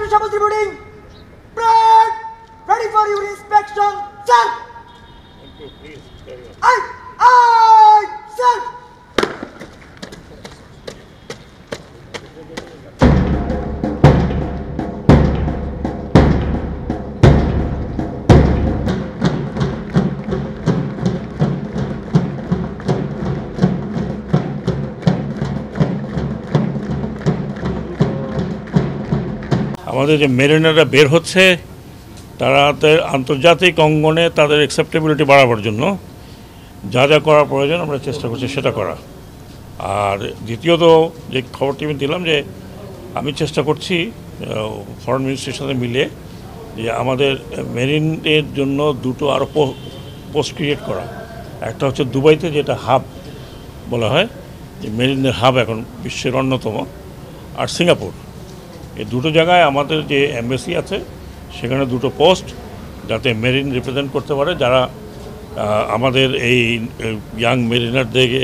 Dr. Shamul Tribune. Brand, ready for your inspection, sir. Thank you, please carry on. Aye, sir. আমাদের যে মেরিনাররা বের হচ্ছে তাদের আন্তর্জাতিক অঙ্গনে তাদের অ্যাকসেপ্টেবিলিটি বাড়াবার জন্য যা যা করা প্রয়োজন আমরা চেষ্টা করছি সেটা করা। আর দ্বিতীয়ত যে খবরটি আমি দিলাম যে আমি চেষ্টা করছি ফরেন মিনিস্ট্রির সাথে মিলে যে আমাদের মেরিনের জন্য দুটো আরও পোস্ট ক্রিয়েট করা। একটা হচ্ছে দুবাইতে, যেটা হাব বলা হয়, যে মেরিনের হাব এখন বিশ্বের অন্যতম, আর সিঙ্গাপুর। এই দুটো জায়গায় আমাদের যে এমবেসি আছে সেখানে দুটো পোস্ট, যাতে মেরিন রিপ্রেজেন্ট করতে পারে, যারা আমাদের এই ইয়াং মেরিনারদেরকে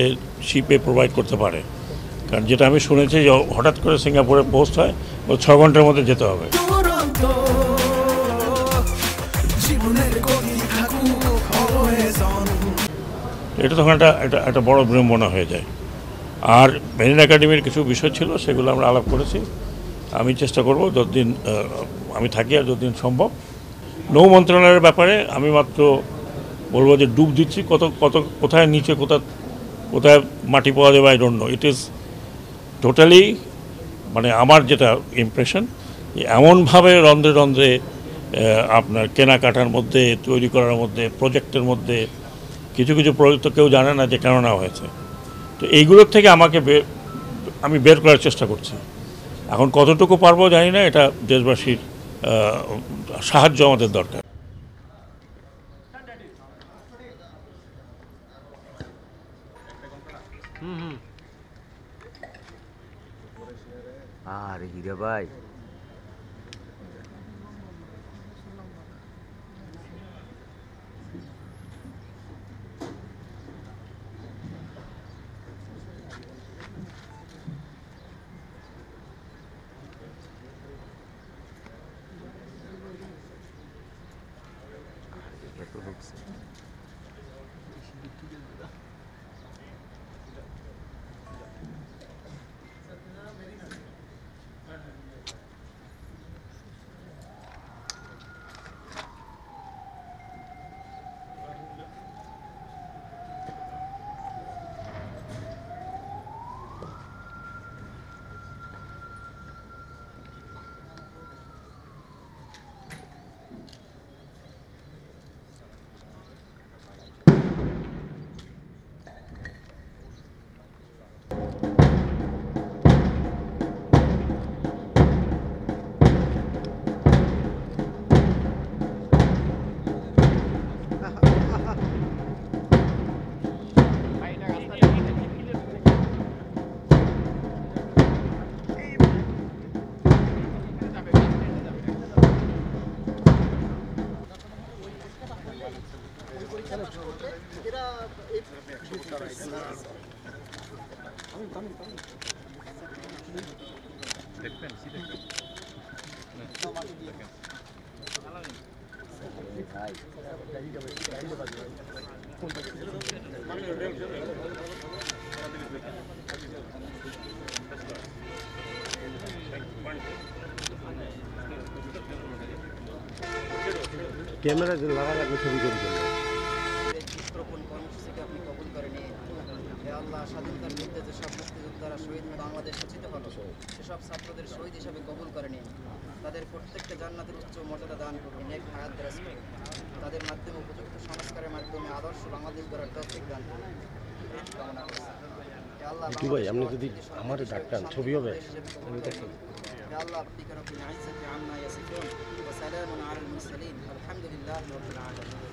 শিপে প্রোভাইড করতে পারে। কারণ যেটা আমি শুনেছি যে হঠাৎ করে সিঙ্গাপুরে পোস্ট হয়, ও 6 ঘন্টার মধ্যে যেতে হবে। এটা তখন একটা বড় বিড়ম্বনা হয়ে যায়। আর মেরিন একাডেমির কিছু বিষয় ছিল, সেগুলো আমরা আলাপ করেছি। আমি চেষ্টা করব যতদিন আমি থাকি আর যতদিন সম্ভব। নৌ মন্ত্রণালয়ের ব্যাপারে আমি মাত্র বলবো যে ডুব দিচ্ছি, কোথায় নিচে কোথায় মাটি পাওয়া যাবে I don't know. It is totally, মানে আমার যেটা ইমপ্রেশন, এমনভাবে রন্ধ্রে রন্ধ্রে আপনার কেনাকাটার মধ্যে, তৈরি করার মধ্যে, প্রজেক্টের মধ্যে কিছু কিছু প্রজেক্ট কেউ জানে না যে কেন নেওয়া হয়েছে। তো এইগুলোর থেকে আমি বের করার চেষ্টা করছি। এখন কতটুকু পারবো জানি না, এটা দেশবাসীর সাহায্য আমাদের দরকার। আরে হিরে ভাই, এত ঢুকছে। ক্যামেরা লাগা লাগবে ছবি করে জন্য চিত্রপণ কর্মসূচিকে আপনি কবুল করে নিয়ে হে আল্লাহ, স্বাধীনতার যুদ্ধে যেসব মুক্তিযোদ্ধারা শহীদ হয়ে বাংলাদেশ সূচিত হলো, সেসব ছাত্রদের শহীদ হিসাবে কবুল করে নিন। তাদের প্রত্যেককে জান্নাতের উচ্চ মর্যাদা দান করুন, নেক হায়াত দারাজ করুন। তাদের মাধ্যমে উপযুক্ত সংস্কারের মাধ্যমে আদর্শ বাংলাদেশ গড়ার তৌফিক দান করুন কামনা করছি। হে আল্লাহ, ভাই আপনি যদি আমার ডাক্তার ছবি হবে হে আল্লাহ, বিকারবিল ইজ্জতি আম্মা ইয়াসিফুন ওয়া সালামুন আলাল মুরসালিন আলহামদুলিল্লাহি রাব্বিল আলামিন।